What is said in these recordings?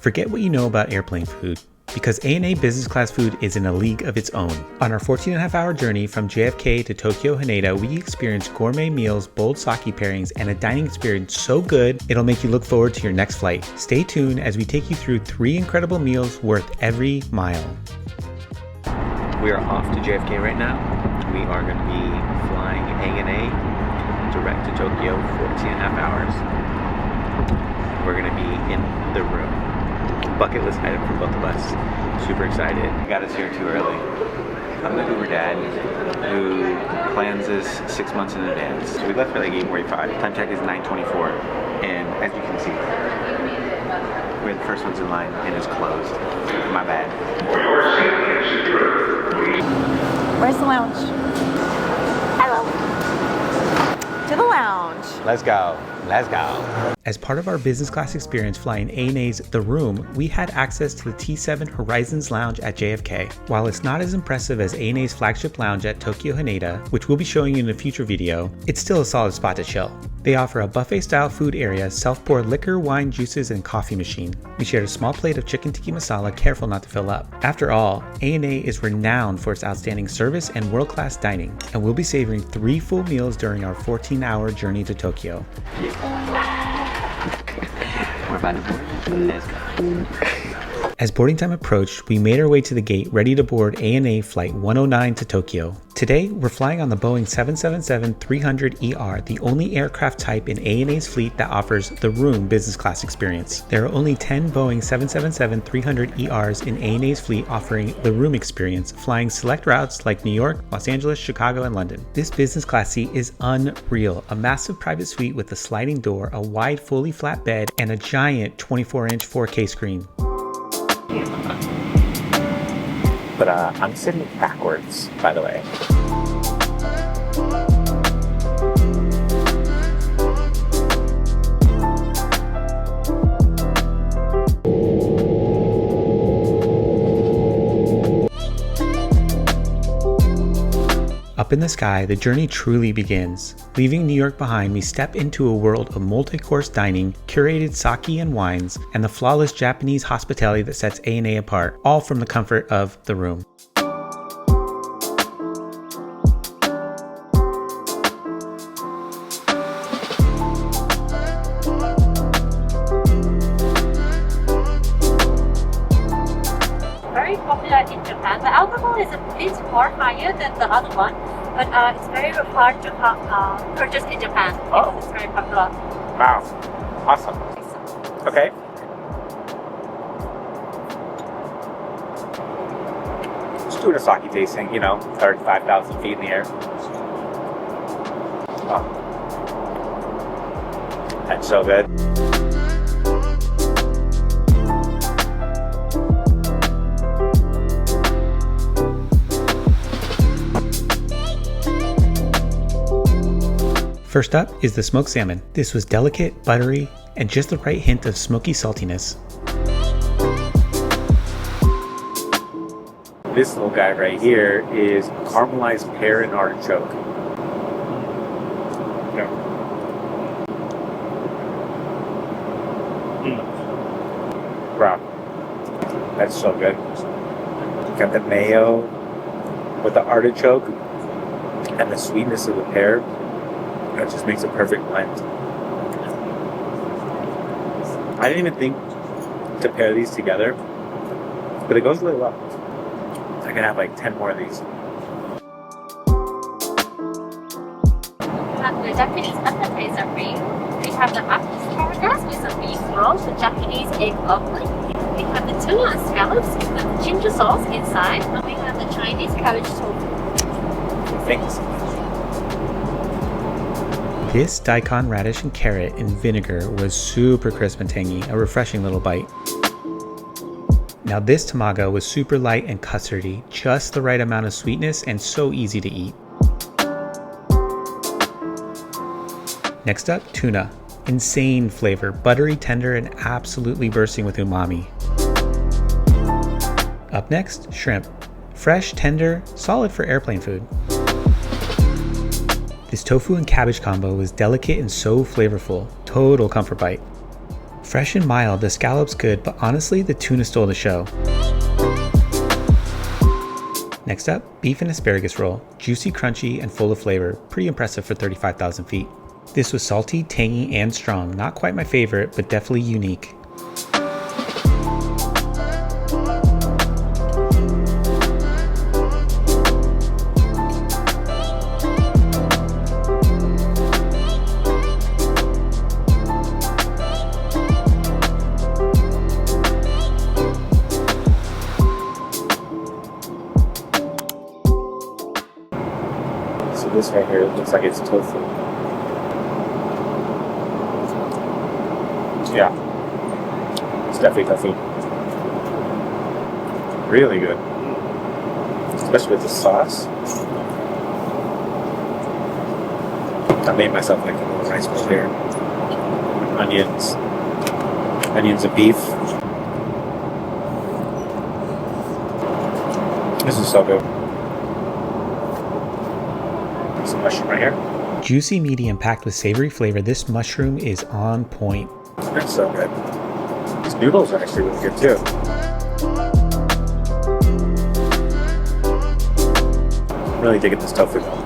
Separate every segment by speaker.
Speaker 1: Forget what you know about airplane food, because ANA business class food is in a league of its own. On our 14.5-hour journey from JFK to Tokyo Haneda, we experienced gourmet meals, bold sake pairings, and a dining experience so good, it'll make you look forward to your next flight. Stay tuned as we take you through 3 incredible meals worth every mile. We are off to JFK right now. We are going to be flying ANA direct to Tokyo, 14.5 hours. We're going to be in the room. Bucket list item for both of us. Super excited. Got us here too early. I'm the Uber dad who plans this 6 months in advance. So we left for like 8:45. Time check is 9:24. And as you can see, we're the first ones in line and it's closed. My bad.
Speaker 2: Where's the lounge? Hello. To the lounge.
Speaker 1: Let's go. Let's go. As part of our business class experience flying ANA's The Room, we had access to the T7 Horizons Lounge at JFK. While it's not as impressive as ANA's flagship lounge at Tokyo Haneda, which we'll be showing you in a future video, it's still a solid spot to chill. They offer a buffet-style food area, self-pour liquor, wine, juices, and coffee machine. We shared a small plate of chicken tikka masala, careful not to fill up. After all, ANA is renowned for its outstanding service and world-class dining, and we'll be savoring 3 full meals during our 14-hour journey to Tokyo. We're about to board. Let's go. As boarding time approached, we made our way to the gate ready to board ANA Flight 109 to Tokyo. Today, we're flying on the Boeing 777-300ER, the only aircraft type in ANA's fleet that offers the Room business class experience. There are only 10 Boeing 777-300ERs in ANA's fleet offering the Room experience, flying select routes like New York, Los Angeles, Chicago, and London. This business class seat is unreal. A massive private suite with a sliding door, a wide fully flat bed, and a giant 24-inch 4K screen.
Speaker 3: But I'm sitting backwards, by the way.
Speaker 1: Up in the sky, the journey truly begins. Leaving New York behind, we step into a world of multi-course dining, curated sake and wines, and the flawless Japanese hospitality that sets ANA apart, all from the comfort of the room.
Speaker 2: Very popular in Japan. The alcohol is a bit more higher than the other one, but it's very hard to purchase in Japan because it's very popular.
Speaker 3: Wow. Awesome. Okay. Just doing a sake tasting, 35,000 feet in the air. Oh. That's so good.
Speaker 1: First up is the smoked salmon. This was delicate, buttery, and just the right hint of smoky saltiness.
Speaker 3: This little guy right here is caramelized pear and artichoke. Wow. That's so good. Got the mayo with the artichoke and the sweetness of the pear. That just makes a perfect blend. I didn't even think to pair these together, but it goes really well. I can have like 10 more of these.
Speaker 2: The Japanese appetizer for you. We have the appetizers with the beef roll, the Japanese egg omelet. We have the tuna and scallops with the ginger sauce inside, and we have the Chinese cabbage tofu.
Speaker 3: Thanks.
Speaker 1: This daikon radish and carrot in vinegar was super crisp and tangy, a refreshing little bite. Now this tamago was super light and custardy, just the right amount of sweetness and so easy to eat. Next up, tuna. Insane flavor, buttery, tender, and absolutely bursting with umami. Up next, shrimp. Fresh, tender, solid for airplane food. This tofu and cabbage combo was delicate and so flavorful, total comfort bite. Fresh and mild, the scallop's good, but honestly, the tuna stole the show. Next up, beef and asparagus roll. Juicy, crunchy, and full of flavor. Pretty impressive for 35,000 feet. This was salty, tangy, and strong. Not quite my favorite, but definitely unique.
Speaker 3: This right here looks like it's tofu. Yeah, it's definitely tofu. Really good, especially with the sauce. I made myself like a little rice bowl here. Onions and beef. This is so good. Some mushroom right here.
Speaker 1: Juicy, meaty, and packed with savory flavor, this mushroom is on point.
Speaker 3: That's so good. These noodles are actually really good too. I'm really digging this tofu though.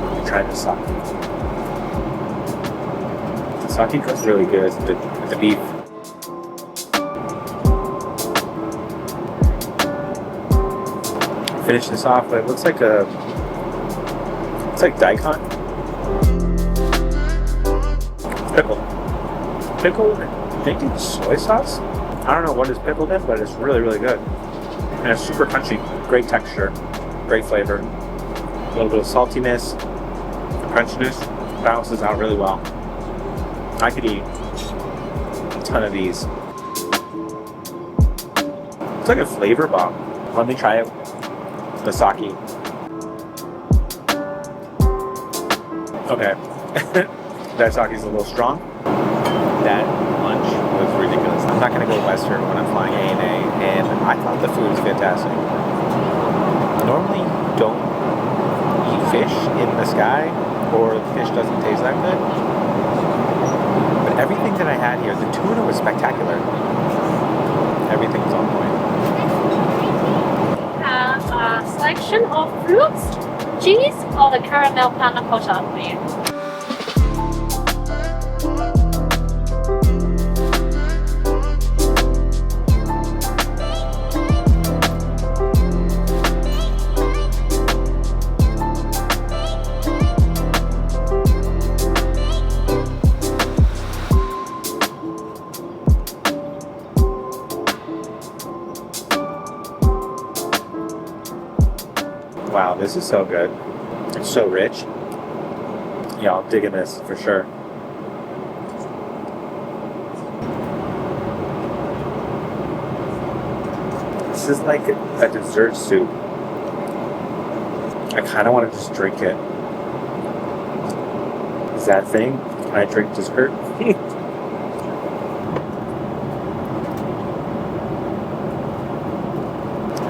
Speaker 3: Let me try this sake. The sake goes really good with the beef. Finish this off, but it looks like daikon. Pickled, I think it's soy sauce. I don't know what is pickled in, but it's really, really good. And it's super crunchy, great texture, great flavor. A little bit of saltiness, the crunchiness balances out really well. I could eat a ton of these. It's like a flavor bomb. Let me try it. The sake. Okay. That sake is a little strong.
Speaker 4: That lunch was ridiculous. I'm not going to go Western when I'm flying ANA, and I thought the food was fantastic. Normally, don't eat fish in the sky, or the fish doesn't taste that good. But everything that I had here, the tuna was spectacular. Everything was on point.
Speaker 2: Selection of fruits, cheese, or the caramel panna cotta for you.
Speaker 3: Wow, this is so good. It's so rich. Yeah, I'm digging this for sure. This is like a dessert soup. I kind of want to just drink it. Is that a thing? Can I drink dessert?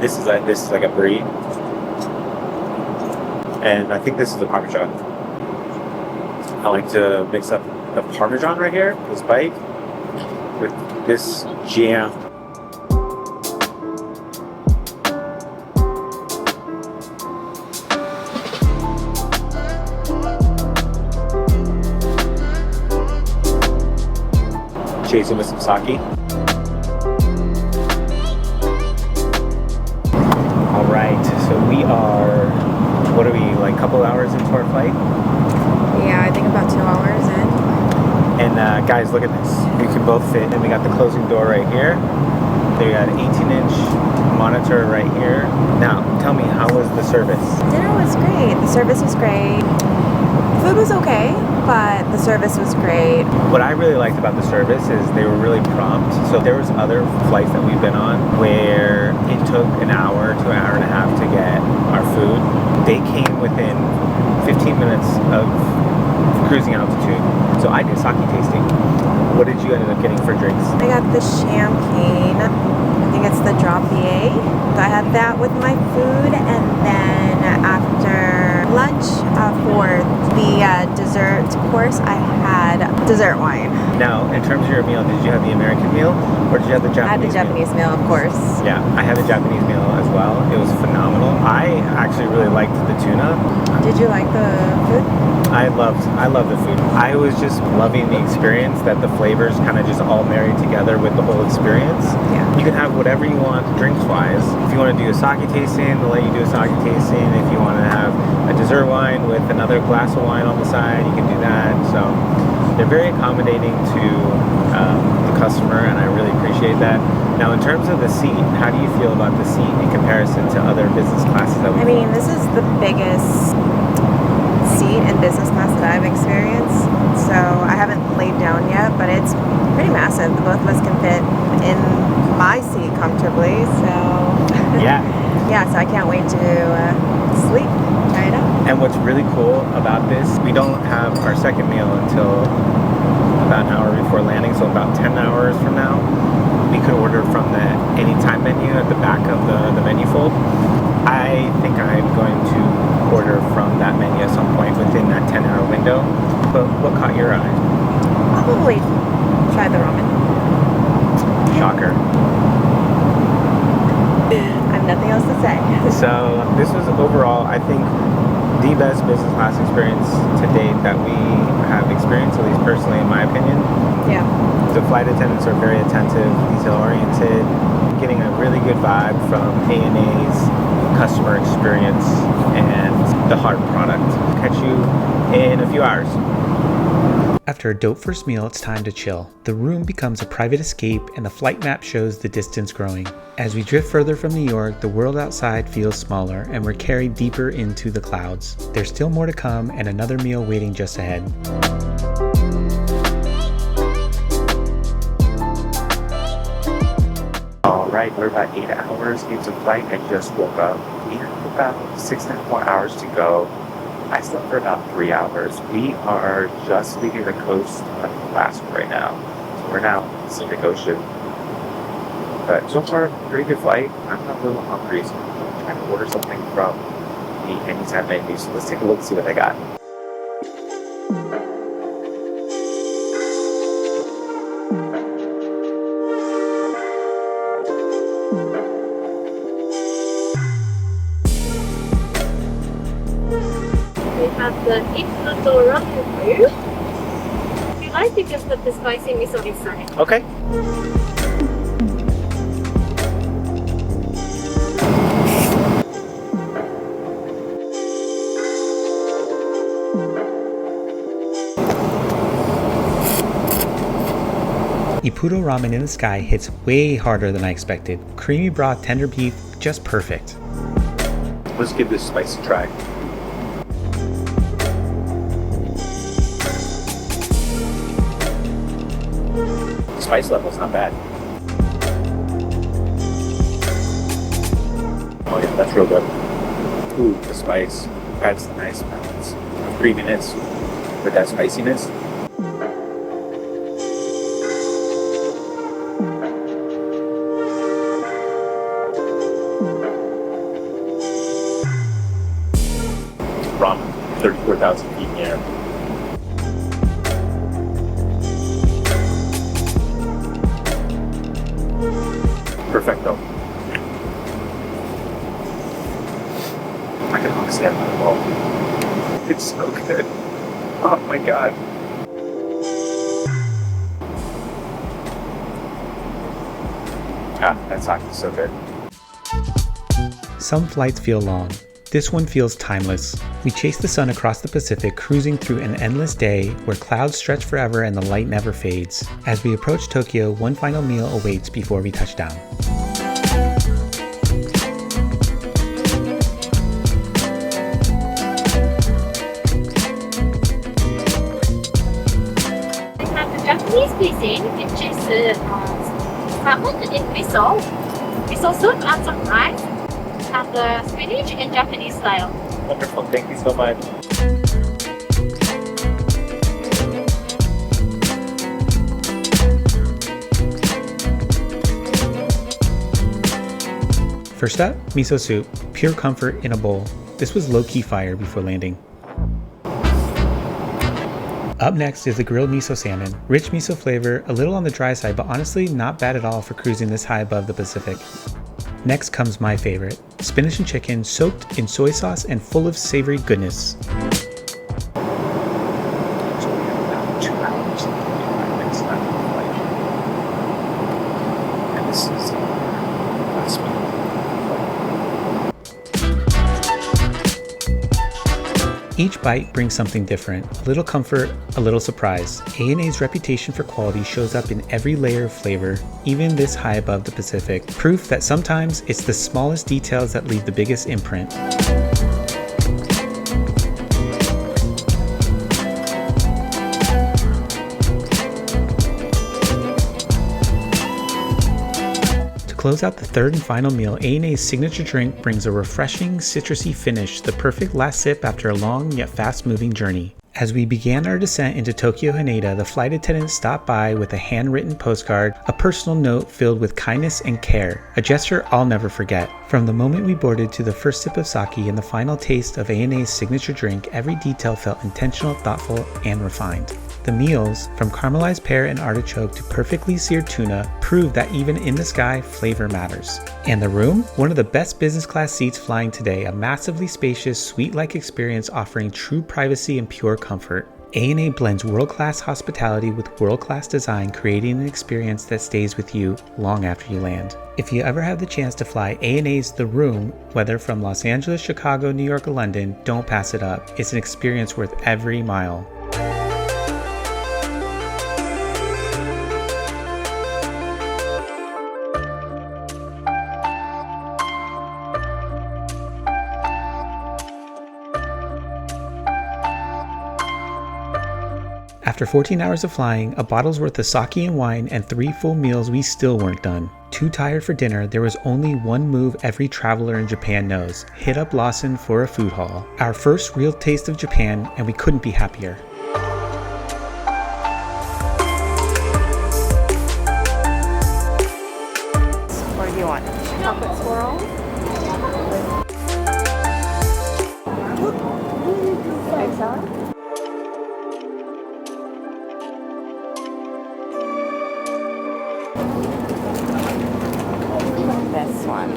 Speaker 3: This is like a brie. And I think this is the Parmesan. I like to mix up the Parmesan right here, this bite, with this jam. Chasing with some sake.
Speaker 1: All right, so we are, what are we, like a couple hours into our flight?
Speaker 5: Yeah, I think about 2 hours in.
Speaker 1: And guys, look at this. We can both fit, and we got the closing door right here. They got an 18-inch monitor right here. Now, tell me, how was the service?
Speaker 5: Dinner was great. The service was great. Food was okay, but the service was great.
Speaker 1: What I really liked about the service is they were really prompt. So there was other flights that we've been on where it took an hour to an hour and a half to get our food. They came within 15 minutes of cruising altitude. So I did sake tasting. What did you end up getting for drinks?
Speaker 5: I got the champagne. I think think it's the Drapier. So I had that with my food, and then after lunch for the dessert course, I had dessert wine.
Speaker 4: Now, in terms of your meal, did you have the American meal or did you have the Japanese meal?
Speaker 5: I had the Japanese meal, of course.
Speaker 4: Yeah, I had the Japanese meal as well. It was phenomenal. I actually really liked the tuna.
Speaker 5: Did you like the food?
Speaker 4: I love the food. I was just loving the experience that the flavors kind of just all married together with the whole experience.
Speaker 5: Yeah.
Speaker 4: You can have whatever you want drinks-wise. If you want to do a sake tasting, they'll let you do a sake tasting. If you want to have a dessert wine with another glass of wine on the side, you can do that. So they're very accommodating to the customer, and I really appreciate that. Now, in terms of the seat, how do you feel about the seat in comparison to other business classes that we've
Speaker 5: I mean, this is the biggest seat in business class that I've experienced. So I haven't laid down yet, but it's pretty massive. The both of us can fit in my seat comfortably. So
Speaker 4: Yeah.
Speaker 5: yeah, so I can't wait to sleep. Try it out.
Speaker 4: And what's really cool about this, we don't have our second meal until about an hour before landing, so about 10 hours from now. We could order from the anytime menu at the back of the menu fold. I think I'm going to order from that menu at some point within that 10-hour window. But what caught your eye?
Speaker 5: Probably try the ramen.
Speaker 4: Shocker.
Speaker 5: I have nothing else to say.
Speaker 4: So this was overall, I think, the best business class experience to date that we have experienced, at least personally in my opinion.
Speaker 5: Yeah.
Speaker 4: The flight attendants are very attentive, detail-oriented, getting a really good vibe from ANA's customer experience and the hard product. Catch you in a few hours.
Speaker 1: After a dope first meal, it's time to chill. The room becomes a private escape and the flight map shows the distance growing. As we drift further from New York, the world outside feels smaller and we're carried deeper into the clouds. There's still more to come and another meal waiting just ahead.
Speaker 3: Alright, we're about 8 hours into flight and just woke up. We have about 6.5 more hours to go. I slept for about 3 hours. We are just leaving the coast of Alaska right now. So we're now in the Pacific Ocean. But so far, pretty good flight. I'm a little hungry, so I'm trying to order something from the anytime menu. So let's take a look and see what they got.
Speaker 2: We have the Ippudo Ramen for you. If you like, you can put the spicy miso inside.
Speaker 4: Okay.
Speaker 1: Ippudo Ramen in the Sky hits way harder than I expected. Creamy broth, tender beef, just perfect.
Speaker 3: Let's give this spice a try. The spice level's not bad. Oh yeah, that's real good. Ooh, the spice adds a nice balance of creaminess with that spiciness. Ramen, 34,000 feet in the air. Perfecto. I can honestly have my ball. It's so good. Oh my god. Ah, that sake is so good.
Speaker 1: Some flights feel long. This one feels timeless. We chase the sun across the Pacific, cruising through an endless day where clouds stretch forever and the light never fades. As we approach Tokyo, one final meal awaits before we touch down.
Speaker 2: We have the Japanese cuisine, which is salmon in miso soup and some rice, and the spinach in Japanese style.
Speaker 3: Wonderful, thank you so much.
Speaker 1: First up, miso soup, pure comfort in a bowl. This was low-key fire before landing. Up next is the grilled miso salmon. Rich miso flavor, a little on the dry side, but honestly not bad at all for cruising this high above the Pacific. Next comes my favorite, spinach and chicken soaked in soy sauce and full of savory goodness.
Speaker 4: So we have about 2 hours and 45 minutes left on the flight. And this is our last meal.
Speaker 1: Each bite brings something different, a little comfort, a little surprise. ANA's reputation for quality shows up in every layer of flavor, even this high above the Pacific. Proof that sometimes it's the smallest details that leave the biggest imprint. To close out the third and final meal, ANA's signature drink brings a refreshing, citrusy finish, the perfect last sip after a long yet fast-moving journey. As we began our descent into Tokyo Haneda, the flight attendant stopped by with a handwritten postcard, a personal note filled with kindness and care, a gesture I'll never forget. From the moment we boarded to the first sip of sake and the final taste of ANA's signature drink, every detail felt intentional, thoughtful, and refined. The meals, from caramelized pear and artichoke to perfectly seared tuna, prove that even in the sky, flavor matters. And the room? One of the best business class seats flying today, a massively spacious, suite-like experience offering true privacy and pure comfort. ANA blends world-class hospitality with world-class design, creating an experience that stays with you long after you land. If you ever have the chance to fly ANA's The Room, whether from Los Angeles, Chicago, New York, or London, don't pass it up. It's an experience worth every mile. After 14 hours of flying, a bottle's worth of sake and wine, and 3 full meals, we still weren't done. Too tired for dinner, there was only one move every traveler in Japan knows: hit up Lawson for a food haul. Our first real taste of Japan, and we couldn't be happier.
Speaker 5: What do you want? Chocolate swirl? Egg salad? This one.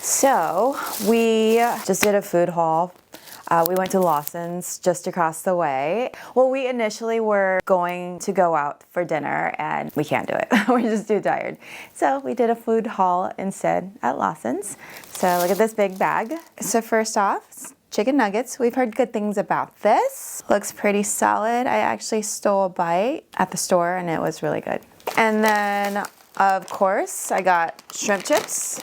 Speaker 5: So we just did a food haul. We went to Lawson's just across the way. Well, we initially were going to go out for dinner and we can't do it. We're just too tired. So we did a food haul instead at Lawson's. So look at this big bag. So first off, chicken nuggets. We've heard good things about this. Looks pretty solid. I actually stole a bite at the store and it was really good. And then, of course, I got shrimp chips.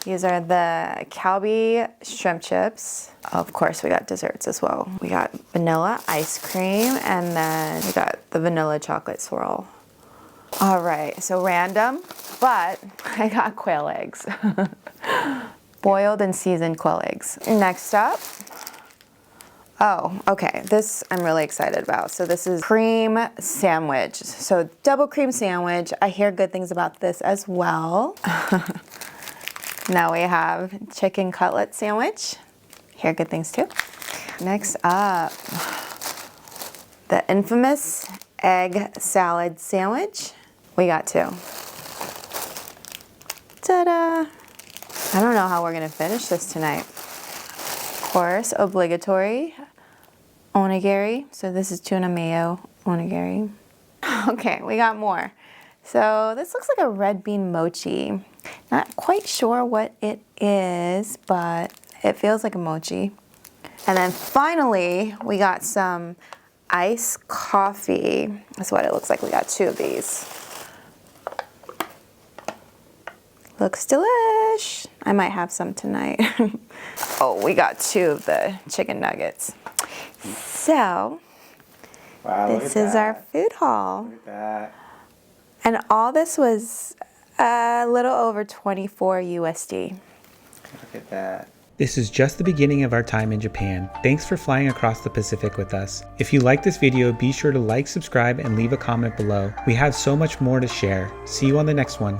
Speaker 5: These are the Calbee shrimp chips. Of course, we got desserts as well. We got vanilla ice cream, and then we got the vanilla chocolate swirl. All right, so random, but I got quail eggs. Boiled and seasoned quail eggs. Next up, oh, okay, this I'm really excited about. So this is cream sandwich. So double cream sandwich. I hear good things about this as well. Now we have chicken cutlet sandwich. Hear good things too. Next up, the infamous egg salad sandwich. We got 2. Ta-da! I don't know how we're gonna finish this tonight. Of course, obligatory onigiri. So this is tuna mayo onigiri. Okay, we got more. So this looks like a red bean mochi. Not quite sure what it is, but it feels like a mochi. And then finally, we got some iced coffee. That's what it looks like. We got 2 of these. Looks delish. I might have some tonight. Oh, we got 2 of the chicken nuggets. So,
Speaker 4: Wow,
Speaker 5: this is our food haul.
Speaker 4: Look at that.
Speaker 5: And all this was a little over 24 USD.
Speaker 4: Look at that.
Speaker 1: This is just the beginning of our time in Japan. Thanks for flying across the Pacific with us. If you like this video, be sure to like, subscribe, and leave a comment below. We have so much more to share. See you on the next one.